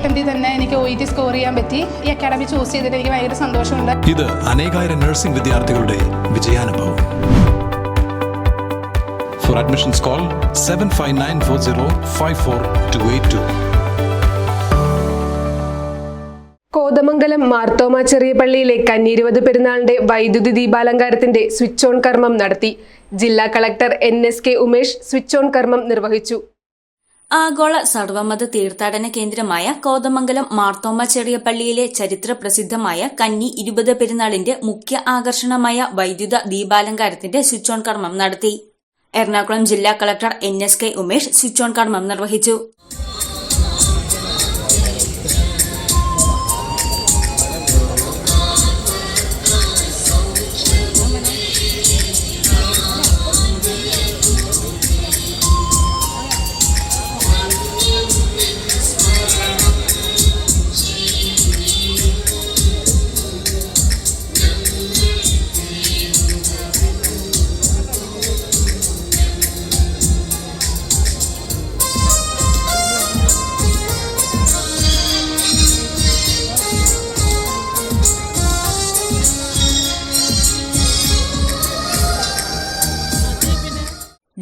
അറ്റംപ്റ്റിൽ തന്നെ എനിക്ക് OET score ചെയ്യാൻ പറ്റി. ഈ അക്കാഡമി ചൂസ് ചെയ്തിട്ട് എനിക്ക് ഭയങ്കര സന്തോഷമുണ്ട്. ഇത് അനേകായിരം നഴ്സിംഗ് വിദ്യാർത്ഥികളുടെ വിജയാനുഭവം. For admissions call 7594054282. Kothamangalam Marthoma ചെറിയ പള്ളിയിലെ കന്നി 20 പെരുന്നാളിന്റെ വൈദ്യുതി ദീപാലങ്കാരത്തിന്റെ സ്വിച്ച് ഓൺ കർമ്മം നടത്തി. ജില്ലാ collector NSK Umesh switch on കർമ്മം നിർവഹിച്ചു. ആഗോള സർവമത തീർത്ഥാടന കേന്ദ്രമായ കോതമംഗലം മാർത്തോമ ചെറിയ പള്ളിയിലെ ചരിത്ര പ്രസിദ്ധമായ കന്നി 20 പെരുന്നാളിന്റെ മുഖ്യ ആകർഷണമായ വൈദ്യുത ദീപാലങ്കാരത്തിന്റെ സ്വിച്ച് ഓൺ കർമ്മം നടത്തി. എറണാകുളം ജില്ലാ collector NSK Umesh switch on കർമ്മം നിർവഹിച്ചു.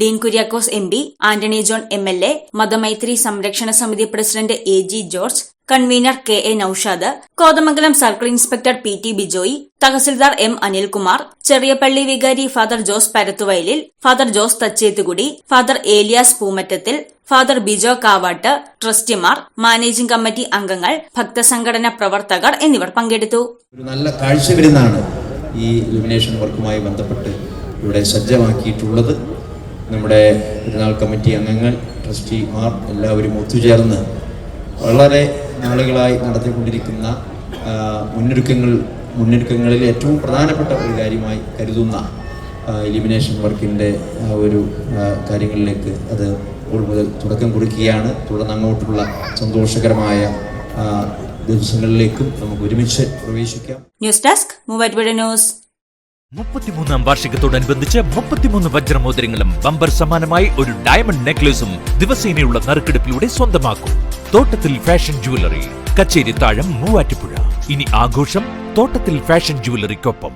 ഡീൻ കുര്യാക്കോസ് MP, ആന്റണി ജോൺ MLA, മതമൈത്രി സംരക്ഷണ സമിതി president AG George, convener KA Naushad, Kothamangalam circle inspector PT Bijoy, തഹസിൽദാർ M അനിൽകുമാർ, ചെറിയപള്ളി വികാരി father Jose Parathuvayalil, father Jose Thachethukudy, father Elias Poomattathil, father Bijo Kavattu, ട്രസ്റ്റിമാർ, മാനേജിംഗ് കമ്മിറ്റി അംഗങ്ങൾ, ഭക്തസംഘടന പ്രവർത്തകർ എന്നിവർ പങ്കെടുത്തു. ഒരു നല്ല കാഴ്ചവിരുന്നാണ് ഈ ഇലുമിനേഷൻ വർക്കുമായി ബന്ധപ്പെട്ട് ഇവിടെ സജ്ജമാക്കിയിട്ടുള്ളത്. നമ്മുടെ പെരുന്നാൾ കമ്മിറ്റി അംഗങ്ങൾ, ട്രസ്റ്റിമാർ എല്ലാവരും ഒത്തുചേർന്ന് വളരെ നാളുകളായി നടത്തിക്കൊണ്ടിരിക്കുന്ന മുന്നൊരുക്കങ്ങളിൽ ഏറ്റവും പ്രധാനപ്പെട്ട ഒരു കാര്യമായി കരുതുന്ന ഇലുമിനേഷൻ വർക്കിൻ്റെ ഒരു കാര്യങ്ങളിലേക്ക് അത് ഇപ്പോൾ മുതൽ തുടക്കം കുറിക്കുകയാണ്. തുടർന്ന് അങ്ങോട്ടുള്ള സന്തോഷകരമായ ദിവസങ്ങളിലേക്കും നമുക്ക് ഒരുമിച്ച് പ്രവേശിക്കാം. News desk Muvattupuzha news. 33ാം വാർഷികത്തോടനുബന്ധിച്ച് 33 വജ്രമോതിരങ്ങളും ബമ്പർ സമ്മാനമായി ഒരു ഡയമണ്ട് നെക്ലേസും ദിവസേനയുള്ള നറുക്കെടുപ്പിലൂടെ സ്വന്തമാക്കും. തോട്ടത്തിൽ ഫാഷൻ ജുവലറി, കച്ചേരി താഴം, മൂവാറ്റുപുഴ. ഇനി ആഘോഷം തോട്ടത്തിൽ ഫാഷൻ ജുവലറിക്കൊപ്പം.